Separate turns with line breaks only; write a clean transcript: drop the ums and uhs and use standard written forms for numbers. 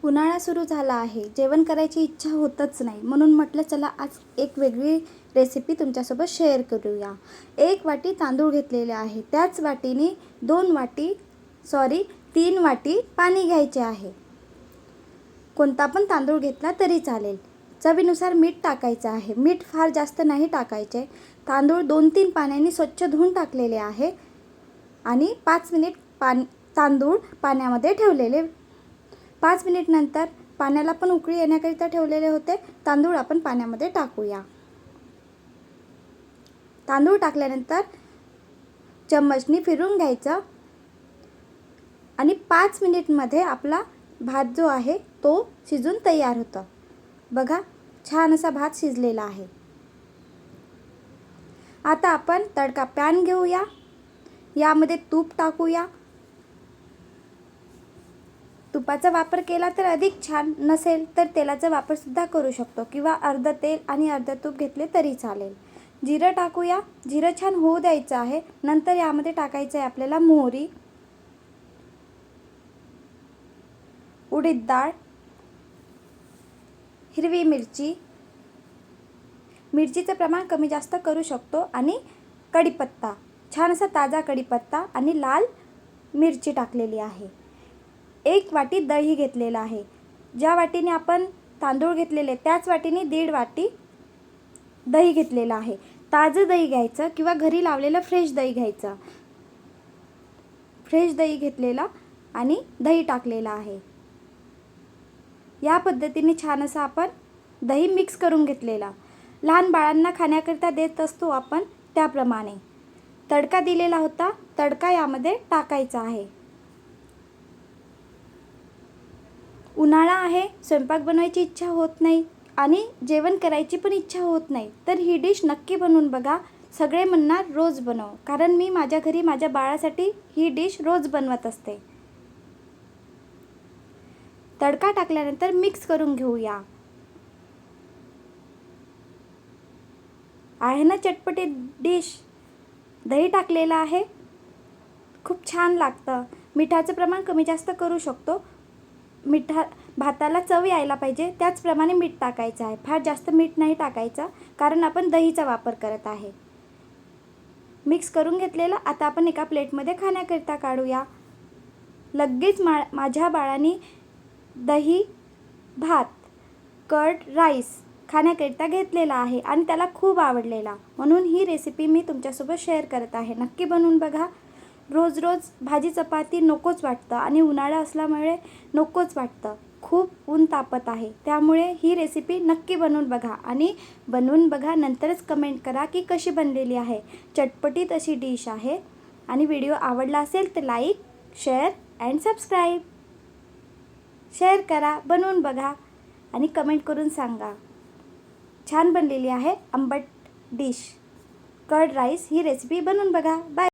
उन्हाळा सुरू झाला आहे, जेवण करायची इच्छा होतच नाही. म्हणून म्हटलं चला आज एक वेगळी रेसिपी तुमच्यासोबत शेअर करूया. 1 वाटी तांदूळ घेतलेले आहे, त्याच वाटीने 3 वाटी पाणी घ्यायचे आहे. कोणता पण तांदूळ घेतला तरी चालेल. चवीनुसार मीठ टाकायचं आहे. मीठ फार जास्त नाही टाकायचे. तांदूळ 2-3 पाण्याने स्वच्छ धुवून टाकलेले आहे आणि 5 मिनिट तांदूळ पाण्यामध्ये ठेवलेले. 5 मिनिट नंतर पाण्याला पण उकळी येण्याकरिता ठेवलेले होते. तांदूळ आपण पाण्यामध्ये टाकूया. तांदूळ टाकल्यानंतर चम्मचनी फिरून घ्यायचं आणि 5 मिनिटमध्ये आपला भात जो आहे तो शिजून तयार होतो. बघा, छान असा भात शिजलेला आहे. आता आपण तडका पॅन घेऊया. यामध्ये तूप टाकूया. तुपाचा वापर केला तर अधिक छान, नसेल तर तेलाचा वापर सुद्धा करू शकतो किंवा अर्ध तेल आणि अर्ध तूप घेतले तरी चालेल. जिरं टाकूया. जिरं छान होऊ द्यायचं आहे. नंतर यामध्ये टाकायचं आहे आपल्याला मोहरी, उडीद डाळ, हिरवी मिरची, मिरचीचं प्रमाण कमी जास्त करू शकतो आणि कढीपत्ता, छान असा ताजा कढीपत्ता आणि लाल मिरची टाकलेली आहे. 1 वाटी दही घेतलेलं आहे. ज्या वाटीने आपण तांदूळ घेतलेले त्याच वाटीने 1.5 वाटी दही घेतलेलं आहे. ताजं दही घ्यायचं किंवा घरी लावलेलं फ्रेश दही घ्यायचं. फ्रेश दही घेतलेला आणि दही टाकलेलं आहे. या पद्धतीने छान असं आपण दही मिक्स करून घेतलेला. लहान बाळांना खाण्याकरिता देत असतो आपण, त्याप्रमाणे तडका दिलेला होता. तडका यामध्ये टाकायचा आहे. उन्हाळा आहे, स्वयंपाक बनवायची इच्छा होत नाही आणि जेवण करायची पण इच्छा होत नाही, तर ही डिश नक्की बनवून बघा. सगळे म्हणणार रोज बनव, कारण मी माझ्या घरी माझ्या बाळासाठी ही डिश रोज बनवत असते. तडका टाकल्यानंतर मिक्स करून घेऊया. आहे ना चटपटी डिश. दही टाकलेलं आहे, खूप छान लागतं. मिठाचं प्रमाण कमी जास्त करू शकतो. भाताला चव यायला पाहिजे त्याचप्रमाणे मीठ टाकायचं आहे. फार जास्त मीठ नाही टाकायचं, कारण आपण दहीचा वापर करत आहे. मिक्स करून घेतलेलं आता आपण एका प्लेटमध्ये खाण्याकरिता काढूया. लगेच माझ्या बाळाने दही भात, कर्ड राईस खाण्याकरिता घेतलेला आहे आणि त्याला खूप आवडलेला. म्हणून ही रेसिपी मी तुमच्यासोबत शेअर करत आहे. नक्की बनवून बघा. रोज रोज भाजी चपाती नकोच वाटतं आणि उन्हाळा असल्यामुळे नकोच वाटतं. खूप ऊन तापत आहे, त्यामुळे ही रेसिपी नक्की बनवून बघा आणि बनवून बघा नंतरच कमेंट करा की कशी बनलेली आहे. चटपटीत अशी डिश आहे आणि व्हिडिओ आवडला असेल तर like, share and subscribe. Share करा, बनवून बघा आणि कमेंट करून सांगा. छान बनलेली आहे आंबट डिश कर्ड राईस. ही रेसिपी बनवून बघा. बाय.